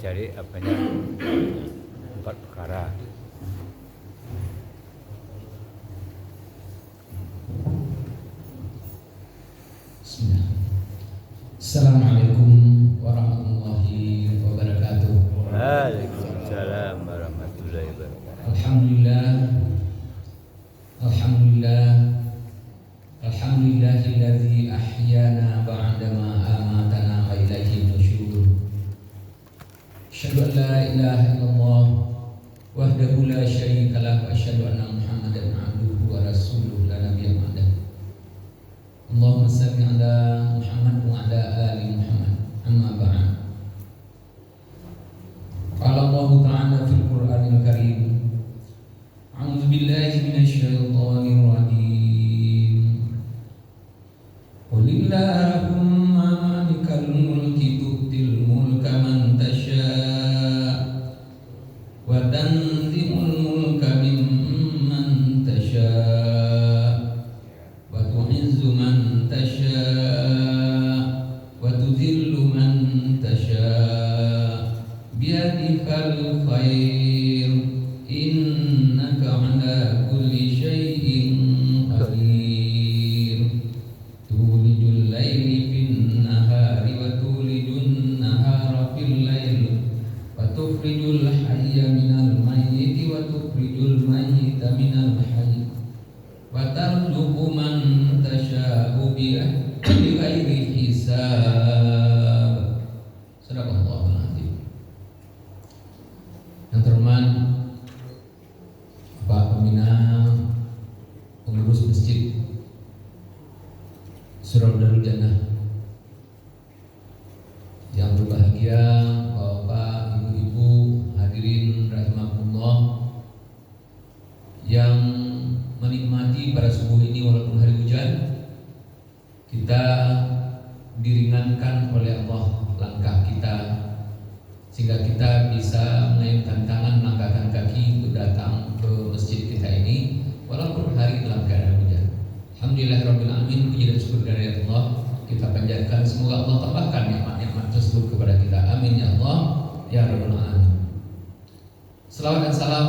mempelajari apanya 4 perkara. Assalamualaikum warahmatullahi wabarakatuh. Waalaikumsalam warahmatullahi wabarakatuh. Alhamdulillahilladzi ahyana ba'dama amatana wa ilaihi nusyur. Asyhadu an la ilaha illallah wahdahu la syarikalah wa asyhadu anna Muhammadan abduhu wa rasuluh la nabiyya ba'dah. Allahumma shalli ala Muhammad wa ala ali Muhammad. Amma ba'd. Qala Allah ta'ala fil Qur'anil Karim. A'udzu billahi minasy syaithanir rajim. Qulillahumma malikal mulki tu'til mulka man tasya' wa tanzimul mulka mimman tasya' wa tu'izzu man tasya' wa tudhillu man tasya' biyadikal khair innaka ala kulli syai'in qadir. Tulijul laili fin nahari wa tulijun nahara fil lail wa tukhrijul hayya minal mayyiti wa tukhrijul mayyita minal hayy wa tarzuqu man tasya'u bighairi hisab. Sadaqallahul azim. Yang terhormat Pak Pembina Pengurus Masjid Surau Darul Jannah, yang berbahagia Bapak, Ibu-ibu, hadirin rahimakumullah, yang menikmati pada subuh ini walaupun hari hujan, kita diringankan oleh Allah langkah kita sehingga kita bisa mengayunkan tangan, melangkahkan kaki untuk datang ke masjid kita ini walaupun hari dalam keadaan hujan. Alhamdulillahirabbil alamin, puji dan syukur dari Allah kita panjatkan, semoga Allah tambahkan nikmat-nikmat tersebut kepada kita. Amin ya Allah ya rabbal alamin. Selawat dan salam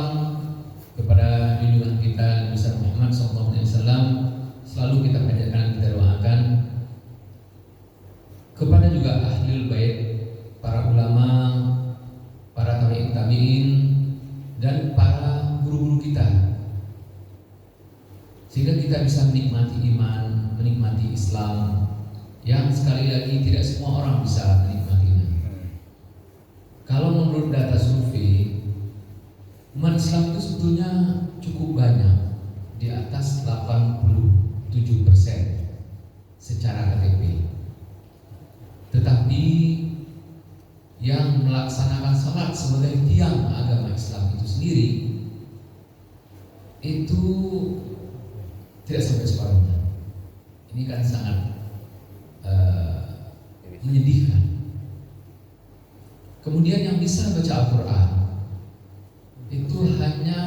kepada junjungan kita Nabi Muhammad SAW selalu kita panjatkan, kita doakan kepada juga ahlul bait, para ulama, para tabi'in dan para guru-guru kita, sehingga kita bisa menikmati iman, menikmati Islam yang sekali lagi tidak semua orang bisa menikmatinya. Kalau menurut data survei, umat Islam itu sebetulnya cukup banyak, di atas 87% secara KTP. Tetapi yang melaksanakan sholat sebagai tiang agama Islam itu sendiri itu tidak sampai separuhnya. Ini kan sangat menyedihkan. Kemudian yang bisa baca Al-Quran itu hanya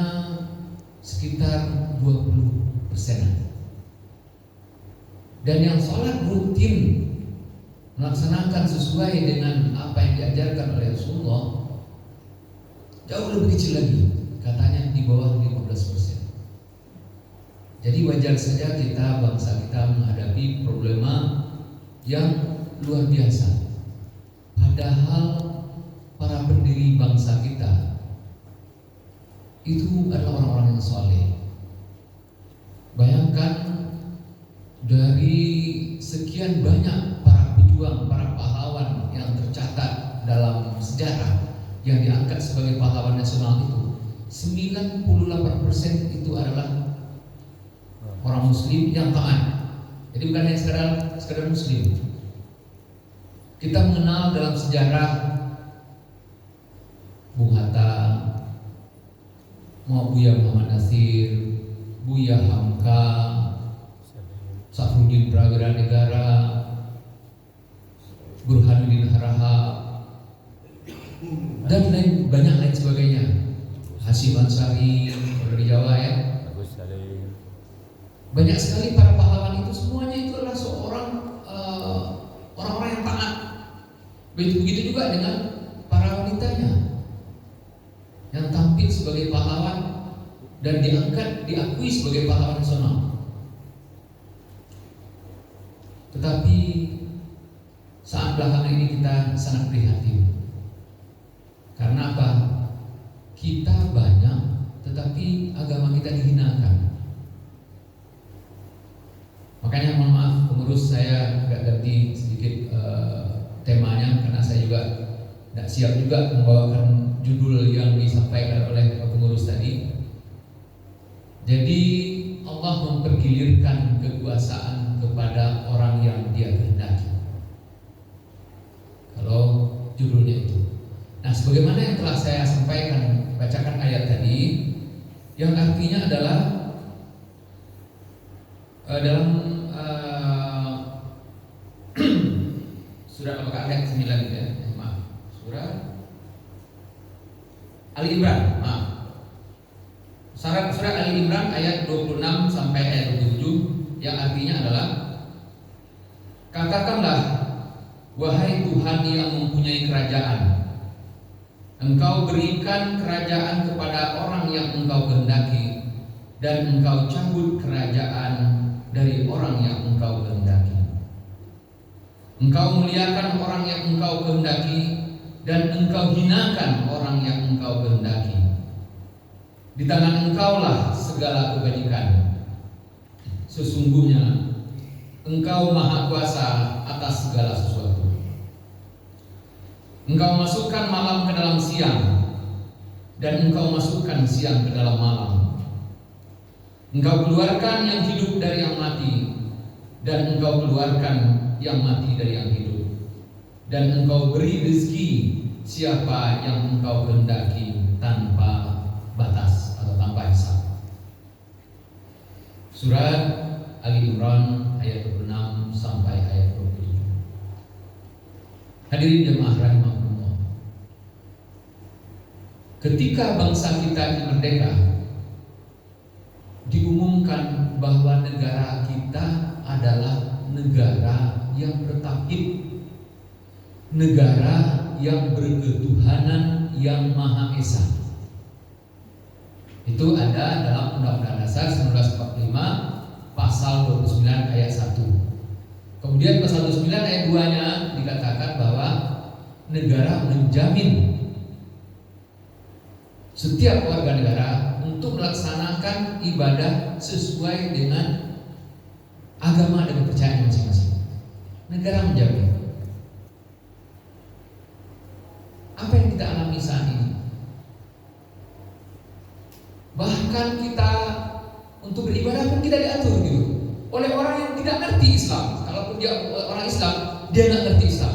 sekitar 20%. Dan yang sholat rutin melaksanakan sesuai dengan apa yang diajarkan oleh Rasulullah jauh lebih kecil lagi, katanya di bawah 15%. Jadi wajar saja kita, bangsa kita menghadapi problema yang luar biasa. Padahal para pendiri bangsa kita itu adalah orang-orang yang soleh. Bayangkan dari sekian banyak para pejuang, para pahlawan yang tercatat dalam sejarah yang diangkat sebagai pahlawan nasional itu, 98% itu adalah orang Muslim yang taat. Jadi bukan hanya sekedar Muslim. Kita mengenal dalam sejarah Bung Hatta, Buya Muhammad Nasir, Buya Hamka, Safruddin Prawira Negara, Burhanuddin Harahap, dan banyak lain sebagainya. Hasyim Ansari dari Jawa ya. Banyak sekali para pahlawan itu, semuanya itu adalah orang-orang yang taat. Begitu juga dengan para wanita wanitanya yang tampil sebagai pahlawan dan diangkat, diakui sebagai pahlawan nasional. Tetapi saat belakangan ini kita sangat prihatin. Karena apa? Kita banyak, tetapi agama kita dihinakan. Makanya mohon maaf pengurus, saya agak ganti sedikit temanya, karena saya juga tidak siap juga membawakan judul yang disampaikan oleh pengurus tadi. Jadi Allah mempergilirkan kekuasaan kepada orang yang Dia kehendaki. Kalau judulnya itu. Nah, sebagaimana yang telah saya sampaikan, bacakan ayat tadi, yang artinya adalah dalam surah Al-Baqarah ayat 9 ya. Maaf. Surah Ali Imran, maaf. Surah Ali Imran ayat 26 sampai ayat 27 yang artinya adalah, katakanlah, wahai Tuhan yang mempunyai kerajaan, Engkau berikan kerajaan kepada orang yang Engkau kehendaki, dan Engkau cabut kerajaan dari orang yang Engkau kehendaki. Engkau muliakan orang yang Engkau kehendaki, dan Engkau hinakan orang yang Engkau kehendaki. Di tangan Engkaulah segala kebajikan. Sesungguhnya Engkau maha kuasa atas segala sesuatu. Engkau masukkan malam ke dalam siang, dan Engkau masukkan siang ke dalam malam. Engkau keluarkan yang hidup dari yang mati, dan Engkau keluarkan yang mati dari yang hidup. Dan Engkau beri rezeki siapa yang Engkau kehendaki tanpa batas atau tanpa hisab. Surat Ali Imran ayat 26 sampai ayat 27. Hadirin jemaah rahimakumullah. Ketika bangsa kita ini merdeka, diumumkan bahwa negara kita adalah negara yang bertauhid, negara yang berketuhanan yang Maha Esa. Itu ada dalam Undang-Undang Dasar 1945 pasal 29 ayat 1. Kemudian pasal 29 ayat 2-nya dikatakan bahwa negara menjamin setiap warga negara untuk melaksanakan ibadah sesuai dengan agama dan kepercayaan masing-masing. Negara menjamin. Apa yang kita alami saat ini? Bahkan kita untuk beribadah pun kita diatur gitu oleh orang yang tidak ngerti Islam. Kalaupun dia orang Islam, dia nggak ngerti Islam.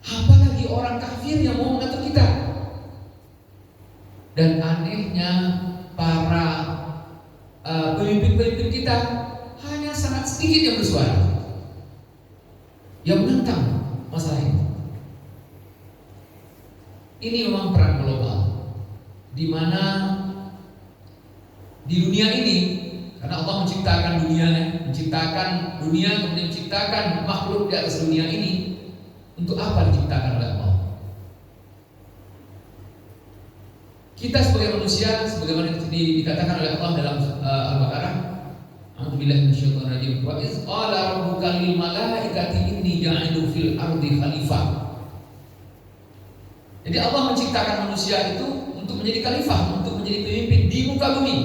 Apalagi orang kafir yang mau mengatur kita. Dan anehnya para pemimpin-pemimpin kita hanya sangat sedikit yang bersuara, yang menentang masalah ini. Ini memang perang global, di mana di dunia ini, karena Allah menciptakan dunia, kemudian menciptakan makhluk di atas dunia ini. Untuk apa diciptakan oleh Allah? Kita sebagai manusia, sebagaimana dikatakan oleh Allah dalam Al-Baqarah, A'udzubillahi minasyaitonir rajim. Wa iz qala rabbuka lil malaikati inni ja'ilun fil ardi khalifah. Jadi Allah menciptakan manusia itu untuk menjadi khalifah, untuk menjadi pemimpin di muka bumi.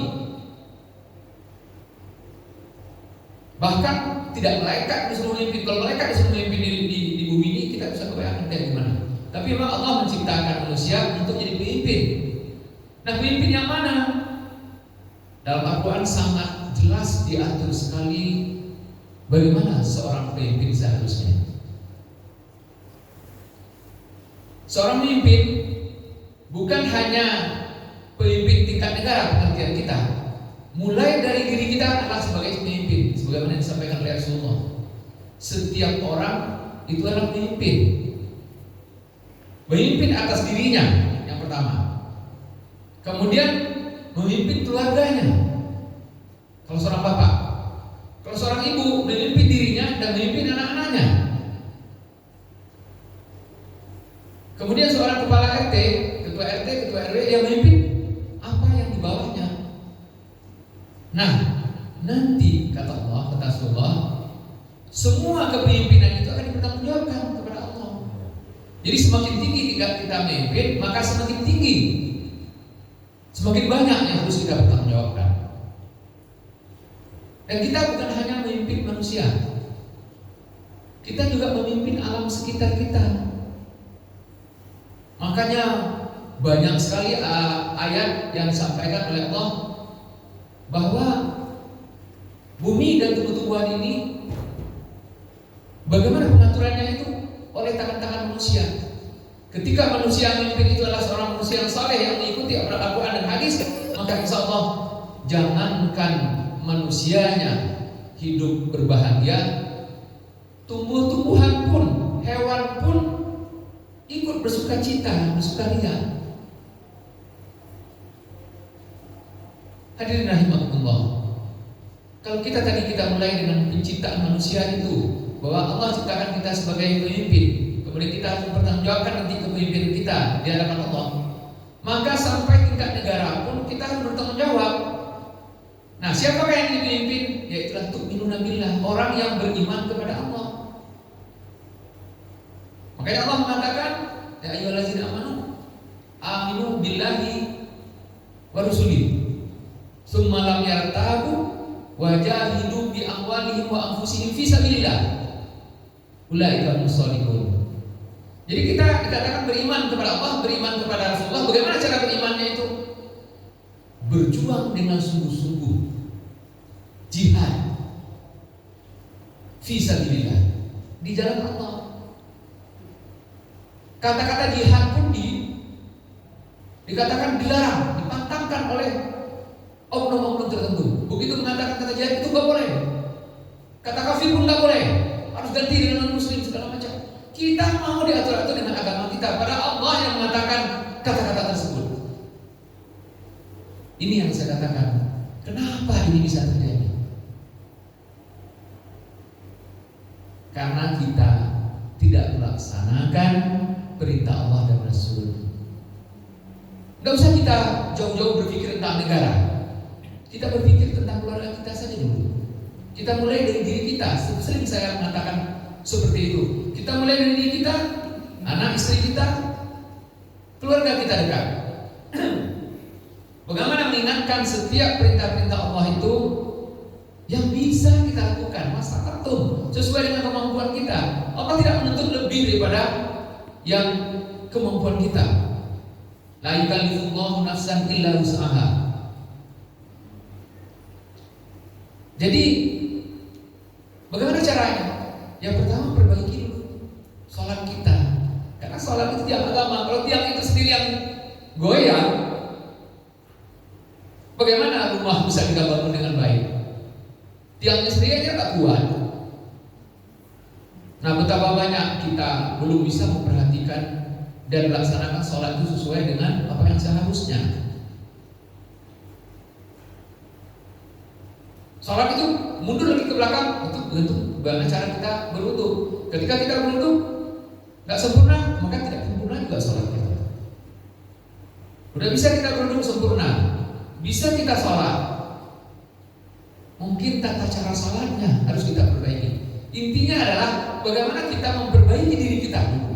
Bahkan tidak malaikat disuruh memimpin. Kalau malaikat disuruh memimpin di bumi ini, kita bisa kebayangkan kayak gimana. Tapi memang Allah menciptakan manusia untuk menjadi pemimpin. Nah, pemimpin yang mana? Dalam Al-Quran sangat jelas diatur sekali bagaimana seorang pemimpin seharusnya. Seorang pemimpin bukan hanya pemimpin tingkat negara pengertian kita. Mulai dari diri kita adalah sebagai pemimpin, sebagaimana disampaikan oleh Rasulullah. Setiap orang itu adalah pemimpin. Memimpin atas dirinya yang pertama. Kemudian memimpin keluarganya. Kalau seorang bapak, kalau seorang ibu memimpin dirinya dan memimpin anak-anaknya. Kemudian seorang kepala Nah, nanti kata Allah, kata Rasulullah, semua kepemimpinan itu akan dipertanggungjawabkan kepada Allah. Jadi semakin tinggi kita memimpin, maka semakin tinggi, semakin banyak yang harus kita pertanggungjawabkan. Dan kita bukan hanya memimpin manusia, kita juga memimpin alam sekitar kita. Makanya banyak sekali ayat yang disampaikan oleh Allah bahwa bumi dan tumbuh-tumbuhan ini bagaimana pengaturannya itu oleh tangan-tangan manusia. Ketika manusia yang memimpin itu adalah seorang manusia yang saleh yang mengikuti Al-Quran dan hadis, maka insya Allah jangankan manusianya hidup berbahagia, tumbuh-tumbuhan pun, hewan pun ikut bersuka cita, bersukaria. Hadirin rahimakumullah. Kalau kita mulai dengan penciptaan manusia itu, bahwa Allah ciptakan kita sebagai pemimpin, kemudian kita harus mempertanggungjawabkan nanti kepemimpinan kita di hadapan Allah. Maka sampai tingkat negara pun kita harus bertanggung jawab. Nah, siapakah yang dipimpin? Yaitulah tu'minuna billah, orang yang beriman kepada Allah. Makanya Allah mengatakan, ya ayyuhallazina aminu billahi wa rusulihi tsumma lam yartabu wajahidu bi amwalihim wa anfusihim fi sabilillah ulaika hum-shadiqun. Jadi kita dikatakan beriman kepada Allah, beriman kepada Rasulullah. Bagaimana cara berimannya itu? Berjuang dengan sungguh-sungguh, jihad fi sabilillah, di jalan Allah. Kata-kata jihad pun dikatakan dilarang, dipantangkan oleh oknum-oknum tertentu. Begitu mengatakan kata jihad itu gak boleh, kata kafir pun gak boleh, harus ganti dengan non-muslim segala macam. Kita mau diatur-atur dengan agama kita, pada Allah yang mengatakan kata-kata tersebut. Ini yang saya katakan, kenapa ini bisa terjadi? Karena kita tidak melaksanakan perintah Allah dan Rasul. Tidak usah kita jauh-jauh berpikir tentang negara, kita berpikir tentang keluarga kita saja dulu. Kita mulai dari diri kita. Sering saya mengatakan seperti itu. Kita mulai dari diri kita, anak istri kita, keluarga kita dekat. Bagaimana mengingatkan setiap perintah-perintah Allah itu yang bisa kita lakukan, masalah sesuai dengan kemampuan kita. Allah tidak menuntut lebih daripada yang kemampuan kita. La yukallifullahu nafsan illa wus'aha. Jadi bagaimana caranya? Yang pertama, perbaiki dulu sholat kita. Karena sholat itu tiang agama. Kalau tiang itu sendiri yang goyang, bagaimana rumah bisa kita bangun dengan baik? Tiangnya sendiri aja tak kuat. Nah, betapa banyak kita belum bisa memperhatikan dan melaksanakan sholat itu sesuai dengan apa yang seharusnya. Sholat itu mundur lagi ke belakang, itu bagaimana cara kita berwudu. Ketika kita berwudu nggak sempurna, maka tidak sempurna juga sholat kita. Udah bisa kita berwudu sempurna, bisa kita sholat, mungkin tata cara sholatnya harus kita perbaiki. Intinya adalah bagaimana kita memperbaiki diri kita dulu.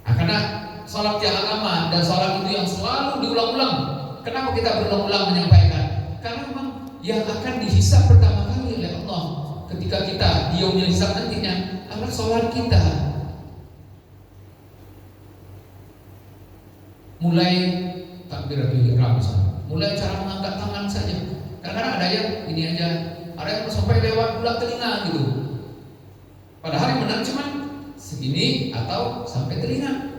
Nah, karena sholat yang agama dan sholat itu yang selalu diulang-ulang. Kenapa kita berulang-ulang menyampaikan? Karena memang yang akan dihisab pertama kali oleh Allah ketika kita di yaumil hisab nantinya adalah sholat kita. Mulai takbiratul ihram misalnya, mulai cara mengangkat tangan saja. Karena ada yang ini aja, ada yang sampai lewat bulat telinga gitu. Padahal yang benar cuma segini atau sampai telinga.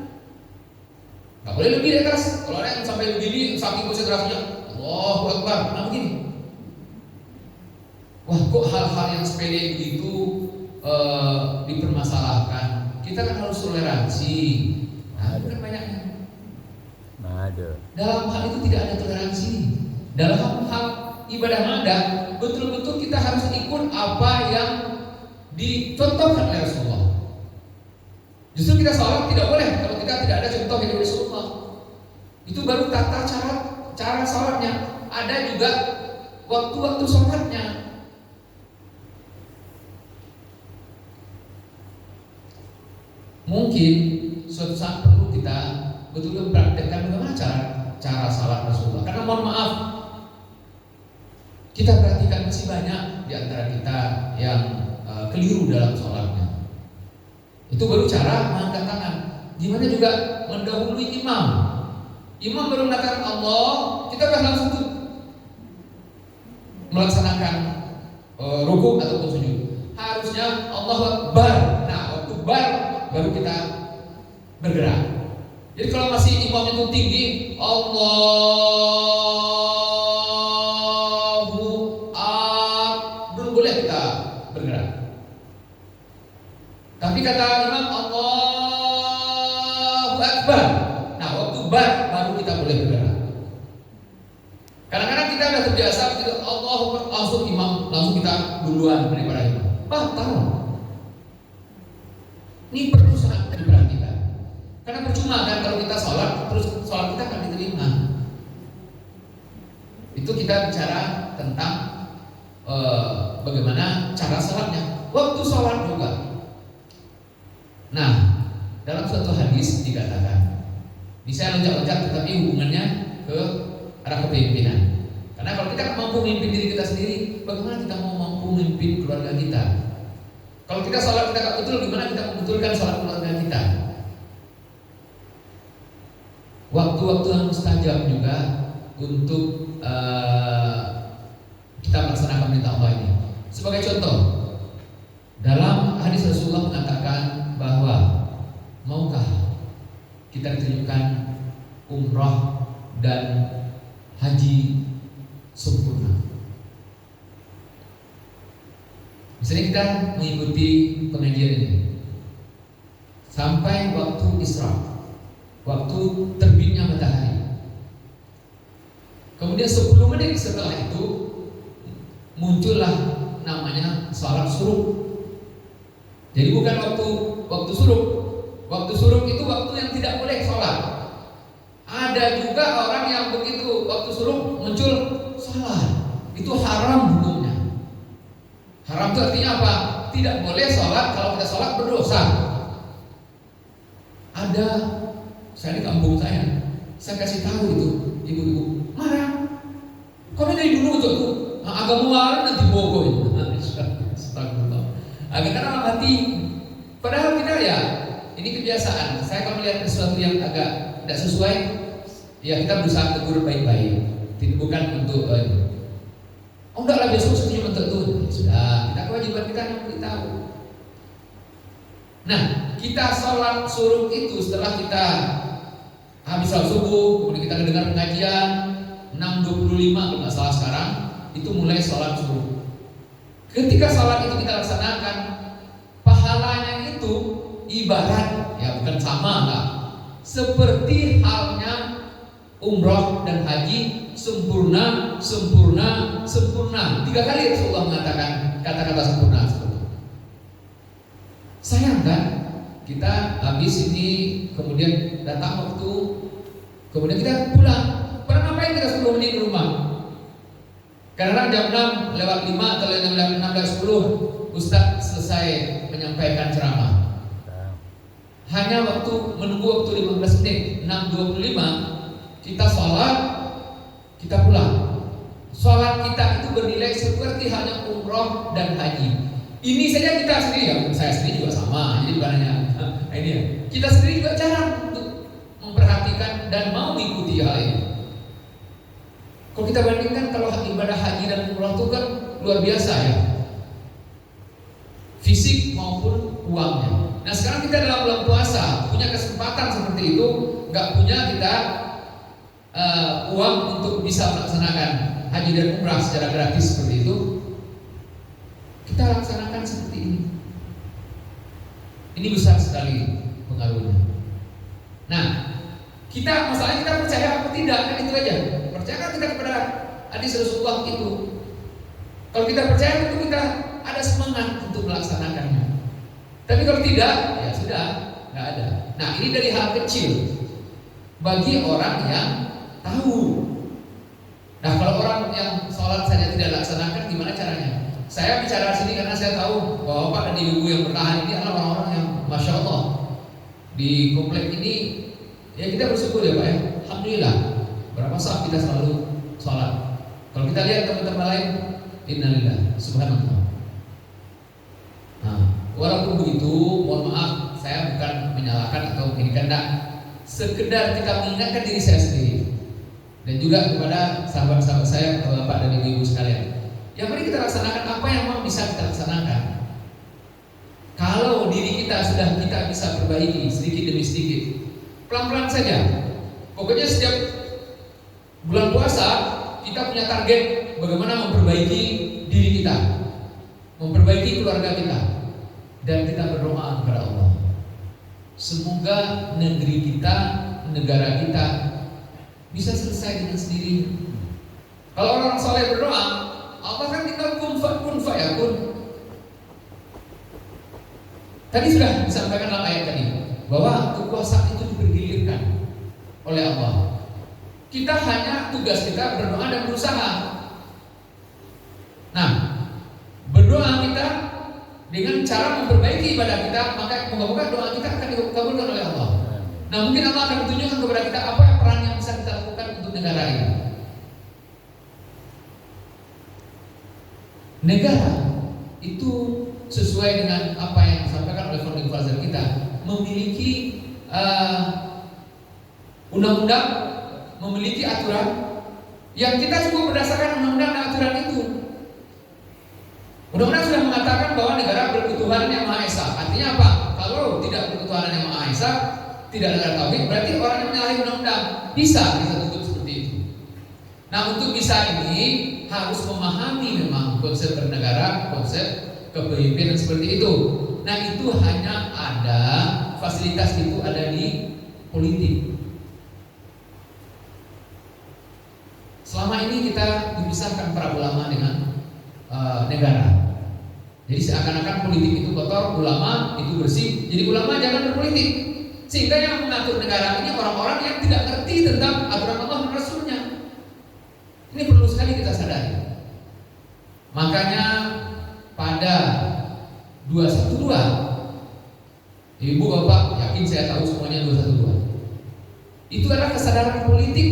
Gak boleh lebih di atas. Kalau ada yang sampai begini, saking konsentrasinya, Allahu Akbar, nah begini. Wah, kok hal-hal yang sepele begitu dipermasalahkan? Kita kan harus toleransi. Nah, bukan banyaknya. Dalam hal itu tidak ada toleransi. Dalam hal ibadah mada, betul-betul kita harus ikut apa yang dicontohkan oleh Rasulullah. Justru kita sholat tidak boleh kalau kita tidak ada contoh dari Rasulullah. Itu baru tata cara sholatnya. Ada juga waktu-waktu sholatnya. Mungkin suatu saat perlu kita betul-betul praktekkan bagaimana cara salat Rasulullah. Karena mohon maaf, kita perhatikan masih banyak di antara kita yang keliru dalam sholatnya. Itu baru cara mengangkat tangan. Gimana juga mendahului imam. Imam baru mengatakan Allah, kita sudah langsung melaksanakan rukuk ataupun sujud. Harusnya Allahu Akbar. Nah, waktu bar baru kita bergerak. Jadi kalau masih imam itu tinggi, Allahu Akbar, belum boleh kita bergerak. Tapi kata imam Allahu Akbar. Nah, waktu bar baru kita boleh bergerak. Kadang-kadang kita sudah terbiasa begitu Allahu Akbar, langsung imam, langsung kita duluan daripada imam. Batal. Ini perlu sangat diperhatikan. Karena percuma kan kalau kita sholat, terus sholat kita akan diterima. Itu kita bicara tentang bagaimana cara sholatnya. Waktu sholat juga. Nah, dalam suatu hadis dikatakan, bisa loncat-loncat tetapi hubungannya ke arah kepemimpinan. Karena kalau kita mampu memimpin diri kita sendiri, bagaimana kita mau mampu memimpin keluarga kita? Kalau kita sholat kita tak betul, gimana kita membetulkan sholat keluarga kita? Waktu-waktu yang mustajab juga untuk kita melaksanakan perintah Allah ini. Sebagai contoh, dalam hadis Rasulullah mengatakan bahwa maukah kita ditunjukkan umrah dan haji sempurna. Misalnya kita mengikuti pengajian ini sampai waktu Isra, waktu terbitnya matahari. Kemudian 10 menit setelah itu muncullah namanya salat syuruk. Jadi bukan waktu syuruk. Waktu syuruk itu waktu yang tidak boleh sholat. Ada juga orang yang begitu waktu syuruk muncul sholat, itu haram hukumnya. Haram itu artinya apa? Tidak boleh sholat, kalau kita sholat berdosa. Ada, saya di kampung saya kasih tahu itu ibu-ibu marah. Kau dari dulu tuh agak marah nanti bogoh. Astagfirullah. Agak karena hati. Padahal kita ya, ini kebiasaan. Saya kalau melihat sesuatu yang agak tidak sesuai, ya kita berusaha tegur baik-baik. Bukan untuk oh enggak lah, besok setuju untuk itu. Sudah, kita kewajiban kita yang beritahu. Nah, kita sholat syuruk itu setelah kita habis sholat subuh, kemudian kita dengar pengajian 6.25 kalau nggak salah sekarang, itu mulai sholat syuruk. Ketika sholat itu kita laksanakan, pahalanya itu ibarat, ya bukan sama enggak, seperti halnya umroh dan haji, sempurna, sempurna, sempurna. 3 kali Rasulullah mengatakan kata-kata sempurna seperti itu. Sayang kan, kita habis ini kemudian datang waktu, kemudian kita pulang. Pernah ngapain kita 10 menit di rumah? Karena jam 6 lewat 5 atau jam 6 lewat 10 Ustaz selesai menyampaikan ceramah. Hanya menunggu waktu 15 menit, 6.25 kita sholat, kita pulang. Sholat kita itu bernilai seperti halnya umroh dan haji. Ini saja kita sendiri, ya, saya sendiri juga sama. Jadi bukan hanya ini ya. Kita sendiri juga jarang untuk memperhatikan dan mau mengikuti hal ini. Kalau kita bandingkan, kalau ibadah haji dan umroh itu kan luar biasa ya, fisik maupun uangnya. Nah sekarang kita dalam bulan puasa punya kesempatan seperti itu, nggak punya kita uang untuk bisa melaksanakan haji dan umrah secara gratis seperti itu, kita laksanakan seperti ini. Ini besar sekali pengaruhnya. Nah, masalahnya kita percaya apa tidak, kan itu aja. Percaya kita kepada hadis Rasulullah itu. Kalau kita percaya itu kita ada semangat untuk melaksanakannya. Tapi kalau tidak, ya sudah, nggak ada. Nah, ini dari hal kecil bagi orang yang tahu. Nah, kalau orang yang sholat saja tidak laksanakan, gimana caranya? Saya bicara sini karena saya tahu bahwa Bapak dan Ibu yang bertahan ini adalah orang-orang yang Masya Allah di komplek ini. Ya kita bersyukur ya Pak ya. Alhamdulillah. Berapa saat kita selalu sholat. Kalau kita lihat teman-teman lain, innalillah, subhanallah. Nah, walaupun begitu, mohon maaf, saya bukan menyalahkan atau menginginkan, enggak. Sekedar kita mengingatkan diri saya sendiri dan juga kepada sahabat-sahabat saya, Bapak dan Ibu sekalian. Yang mari kita laksanakan apa yang memang bisa kita laksanakan. Kalau diri kita sudah kita bisa perbaiki sedikit demi sedikit, pelan-pelan saja. Pokoknya setiap bulan puasa kita punya target bagaimana memperbaiki diri kita, memperbaiki keluarga kita, dan kita berdoa kepada Allah. Semoga negeri kita, negara kita bisa selesai dengan sendiri. Kalau orang soleh berdoa, Allah kan tinggal kun fayakun. Tadi sudah disampaikan dalam ayat tadi bahwa kekuasaan itu dipergilirkan oleh Allah. Kita hanya tugas kita berdoa dan berusaha. Nah, berdoa kita dengan cara memperbaiki ibadah kita, maka moga-moga doa kita akan dikabulkan oleh Allah. Nah, mungkin Allah akan menunjukkan kepada kita apa yang peran yang bisa kita lakukan untuk negara ini. Negara itu sesuai dengan apa yang disampaikan oleh founding father kita, memiliki undang-undang, memiliki aturan yang kita cukup berdasarkan undang-undang dan aturan itu. Undang-undang sudah mengatakan bahwa negara berketuhanan yang Maha Esa. Artinya apa? Kalau tidak berketuhanan yang Maha Esa, tidak negara tauhid, berarti orang yang menyalahi undang-undang. Bisa dituntut seperti itu. Nah, untuk bisa ini harus memahami memang konsep bernegara, konsep kepemimpinan seperti itu. Nah, itu hanya ada fasilitas itu ada di politik. Selama ini kita dipisahkan para ulama dengan negara. Jadi seakan-akan politik itu kotor, ulama itu bersih. Jadi ulama jangan berpolitik. Sehingga yang mengatur negara ini orang-orang yang tidak ngerti tentang aturan Allah dan Rasulnya. Ini perlu sekali kita sadari. Makanya pada 212, Ibu Bapak yakin saya tahu semuanya 212. Itu adalah kesadaran politik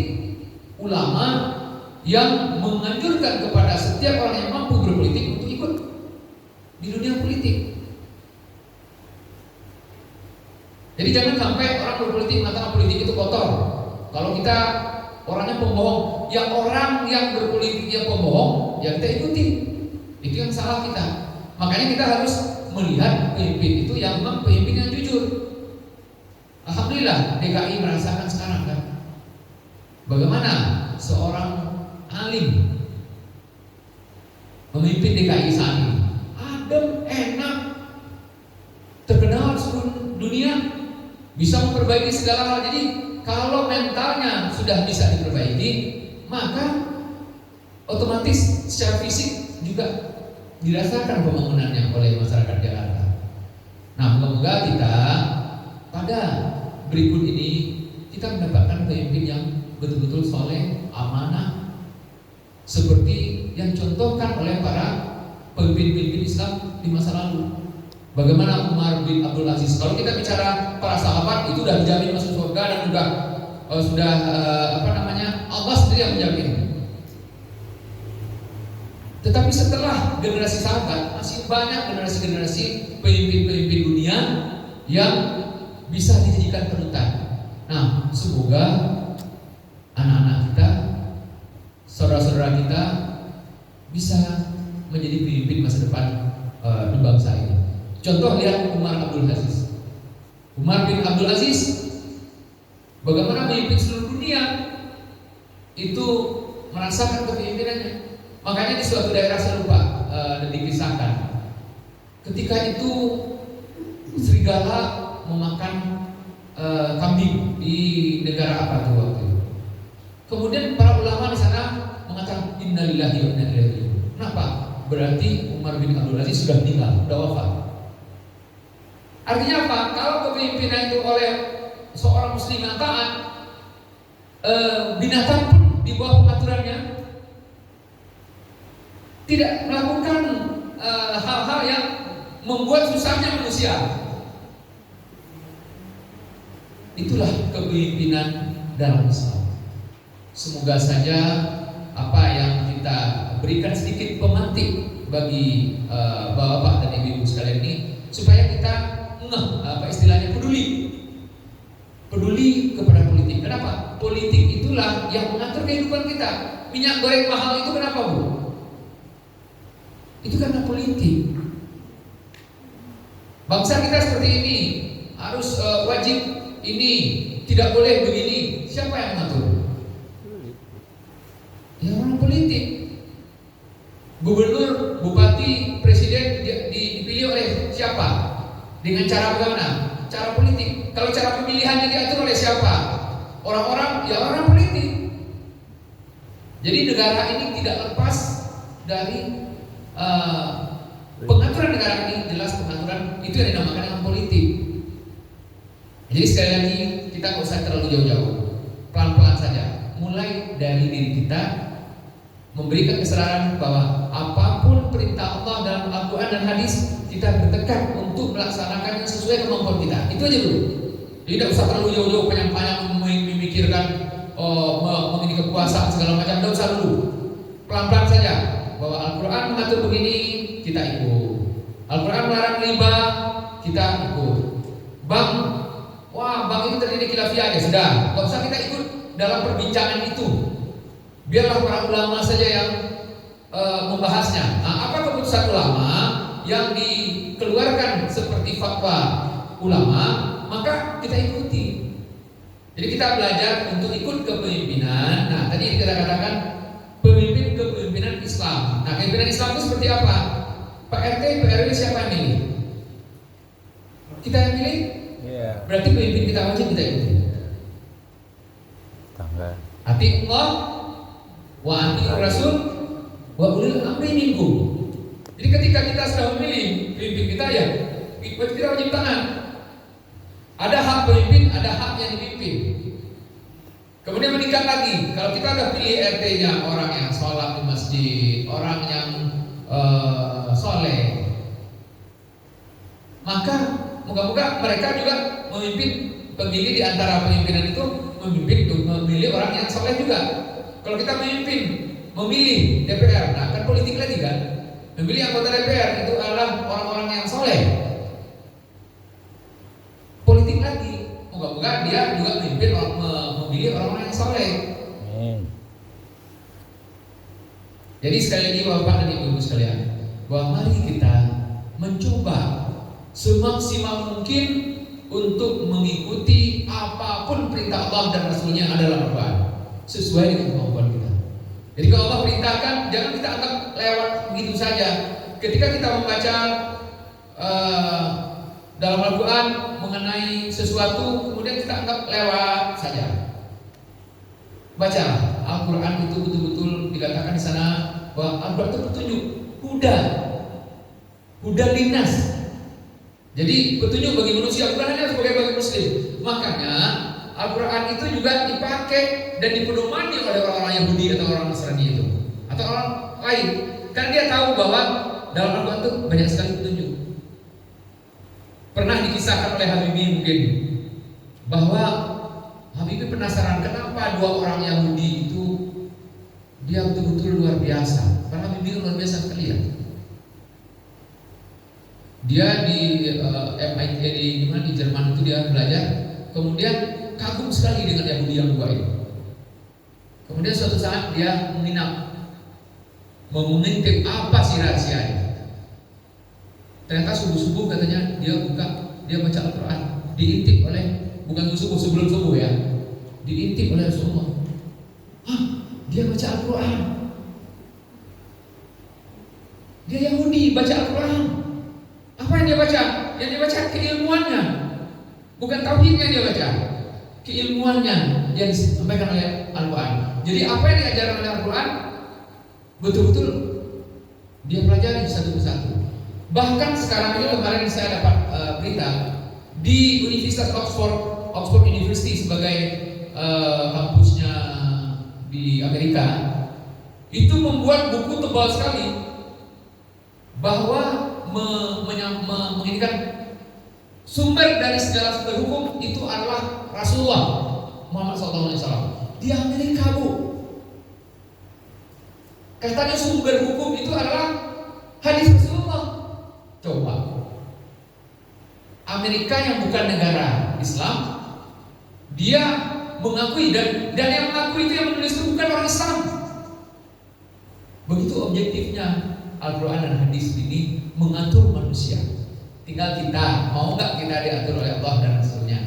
ulama yang menganjurkan kepada setiap orang yang mampu berpolitik untuk ikut di dunia politik. Jadi jangan sampai orang berpolitik mengatakan politik itu kotor. Kalau kita orangnya pembohong, ya orang yang berpolitik yang pembohong, ya kita ikuti. Itu yang salah kita. Makanya kita harus melihat pemimpin itu yang memang pemimpin yang jujur. Alhamdulillah DKI merasakan sekarang kan, bagaimana seorang alim memimpin DKI saat ini. Adem, enak, terkenal di seluruh dunia, bisa memperbaiki segala hal. Jadi kalau mentalnya sudah bisa diperbaiki, maka otomatis secara fisik juga dirasakan pembangunannya oleh masyarakat Jakarta. Nah, semoga kita pada berikut ini kita mendapatkan pemimpin yang betul-betul soleh, amanah, seperti yang contohkan oleh para pemimpin-pemimpin Islam di masa lalu. Bagaimana Umar bin Abdul Aziz? Kalau kita bicara para sahabat itu sudah dijamin masuk surga dan sudah Allah sendiri yang menjamin. Tetapi setelah generasi sahabat masih banyak generasi-generasi pemimpin-pemimpin dunia yang bisa dijadikan panutan. Nah, semoga anak-anak kita, saudara-saudara kita bisa menjadi pemimpin masa depan di bangsa ini. Contoh lihat Umar Abdul Aziz. Umar bin Abdul Aziz bagaimana memimpin seluruh dunia itu merasakan kepemimpinannya. Makanya di suatu daerah saya lupa dan dikisahkan, ketika itu serigala memakan kambing di negara apa tuh waktu itu. Kemudian para ulama di sana mengatakan innalillahi wa inna ilaihi raji'un. Kenapa? Berarti Umar bin Abdul Aziz sudah meninggal, sudah wafat. Artinya apa? Kalau kepemimpinan itu oleh seorang muslim yang taat, binatang pun di bawah pengaturannya, tidak melakukan hal-hal yang membuat susahnya manusia. Itulah kepemimpinan dalam Islam. Semoga saja apa yang kita berikan sedikit pemantik bagi bapak-bapak dan ibu-ibu sekalian ini, supaya kita istilahnya peduli kepada politik. Kenapa? Politik itulah yang mengatur kehidupan kita. Minyak goreng mahal itu kenapa, Bu? Itu karena politik. Bangsa kita seperti ini, harus wajib ini, tidak boleh begini. Siapa yang mengatur? Ya orang politik. Gubernur, bupati, presiden dipilih oleh siapa? Dengan cara bagaimana? Cara politik. Kalau cara pemilihannya diatur oleh siapa? Orang-orang, ya orang politik. Jadi negara ini tidak lepas dari pengaturan negara ini. Jelas pengaturan itu yang dinamakan dengan politik. Jadi sekali lagi kita nggak usah terlalu jauh-jauh, pelan-pelan saja. Mulai dari diri kita, memberikan kesadaran bahwa apapun perintah Allah dalam Al-Quran dan hadis, kita bertekad untuk melaksanakannya sesuai kemampuan kita. Itu aja dulu. Jadi tidak usah terlalu jauh-jauh, panjang-panjang memikirkan mengenai kekuasaan segala macam. Tidak usah dulu. Pelan-pelan saja. Bahwa Al-Quran mengatur begini, kita ikut. Al-Quran melarang riba, kita ikut. Bank itu terjadi khilafiyah, ya sudah. Tidak usah kita ikut dalam perbincangan itu. Biarlah para ulama saja yang membahasnya. Nah, apa keputusan ulama yang dikeluarkan seperti fatwa ulama, maka kita ikuti. Jadi kita belajar untuk ikut kepemimpinan. Nah, tadi kita katakan kepemimpinan Islam. Nah, kepemimpinan Islam itu seperti apa? Pak RT, Pak RW siapa yang milih? Kita yang milih? Iya. Berarti pemimpin kita wajib kita ikuti. Tangga. Ati Allah wa ati Rasul wa ulil amri minkum. Jadi ketika kita sudah memilih pemimpin kita, ya kita wajib taat. Ada hak pemimpin, ada hak yang dipimpin. Kemudian meningkat lagi, kalau kita udah pilih RT-nya orang yang sholat di masjid, orang yang soleh, maka moga-moga mereka juga memimpin pemilih di antara pemimpinan itu, memilih orang yang soleh juga. Kalau kita memilih DPR, nah kan politik lagi kan, memilih anggota DPR itu adalah orang-orang yang soleh, politik lagi. Moga-moga dia juga memilih orang-orang yang soleh. Jadi sekali lagi Bapak dan Ibu sekalian, bahwa mari kita mencoba semaksimal mungkin untuk mengikuti apapun perintah Allah dan Rasulnya adalah Al-Quran, sesuai dengan kemampuan kita. Jadi kalau Allah perintahkan, jangan kita anggap lewat begitu saja. Ketika kita membaca dalam Al-Quran mengenai sesuatu, kemudian kita anggap lewat saja. Baca Al-Quran itu betul-betul dikatakan di sana bahwa Al-Quran itu petunjuk, huda linnas. Jadi petunjuk bagi manusia, bukan hanya sebagai bagi muslim. Makanya Al-Quran itu juga dipakai dan dipedomani oleh orang-orang Yahudi atau orang Nasrani itu, atau orang lain, karena dia tahu bahwa dalam Al-Quran itu banyak sekali petunjuk. Pernah dikisahkan oleh Habibie mungkin bahwa Habibie penasaran kenapa dua orang Yahudi itu dia betul-betul luar biasa. Karena Habibie luar biasa sekali ya. Dia di MIT di Jerman itu dia belajar, kemudian kagum sekali dengan Yahudi yang dua itu. Kemudian suatu saat dia menginap, mau mengintip apa sih rahasianya. Ternyata subuh-subuh katanya dia baca Al-Quran, diintip oleh, bukan subuh, sebelum subuh ya, diintip oleh Rasulullah. Dia baca Al-Quran, dia Yahudi baca Al-Quran. Apa yang dia baca? Yang dia baca keilmuannya, bukan tauhidnya dia baca, keilmuannya yang disampaikan oleh Al-Quran. Jadi apa yang diajarkan oleh Al-Quran betul-betul dia pelajari satu persatu. Bahkan sekarang ini kemarin saya dapat berita di Universitas Oxford University sebagai kampusnya di Amerika, itu membuat buku tebal sekali bahwa menginginkan sumber dari segala sumber hukum itu adalah Rasulullah Muhammad SAW. Di Amerika, Bu, katanya sumber hukum itu adalah hadis Rasulullah. Coba, Amerika yang bukan negara Islam, dia mengakui dan yang mengakui itu yang menulis itu bukan orang Islam. Begitu objektifnya Al-Quran dan hadis ini mengatur manusia. Tinggal kita mau nggak kita diatur oleh Allah dan Rasulnya.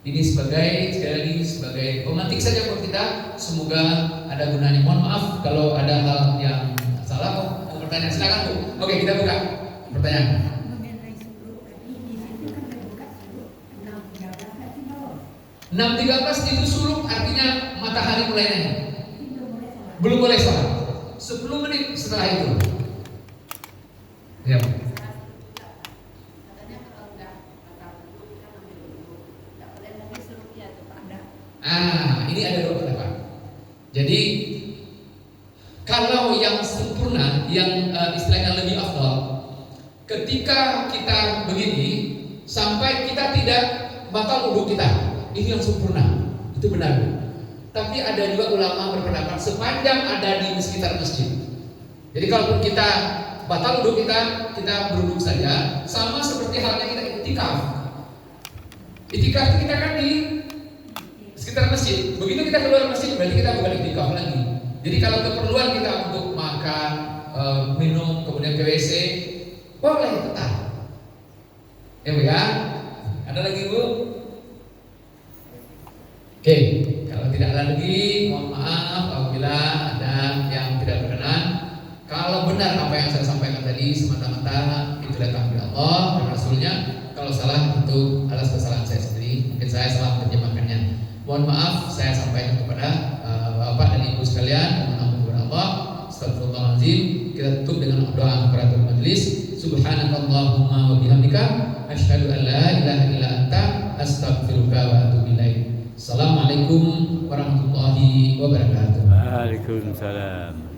Ini sekali lagi sebagai pemantik saja buat kita. Semoga ada gunanya. Mohon maaf kalau ada hal yang salah. Mau bertanya silakan, Bu. Oke, kita buka pertanyaan. 6.13 itu suluk, artinya matahari mulai naik. Belum boleh sholat. 10 menit setelah itu. Ya. Ini ada dua pendapat. Jadi kalau yang sempurna, yang istilahnya lebih afdal, ketika kita begini sampai kita tidak batal wudhu kita, ini yang sempurna, itu benar. Tapi ada juga ulama berpendapat sepanjang ada di sekitar masjid. Jadi kalaupun kita batal wudhu kita berwudhu saja, sama seperti halnya kita itikaf. Itikaf itu kita kan di sekitar masjid. Begitu kita keluar masjid berarti kita bukan itikaf lagi. Jadi kalau keperluan kita untuk makan, minum, kemudian ke WC, boleh tetap. Ya Bu ya. Ada lagi Bu? Oke, kalau tidak ada lagi, mohon maaf apabila ada yang tidak berkenan. Kalau benar apa yang saya sampaikan tadi semata-mata itu datang dari Allah dan Rasulnya. Kalau salah itu atas kesalahan saya sendiri. Mungkin saya salah menerjemahkannya. Mohon maaf, saya sampaikan kepada Bapak dan Ibu sekalian. Mohon ampun kepada Allah. Astagfirullahaladzim. Kita tutup dengan doa kafaratul majelis. Subhanakallahumma wa bihamdika asyhadu an la ilaha illa anta astaghfiruka wa atubu ilaik. Assalamualaikum warahmatullahi wabarakatuh. Waalaikumsalam.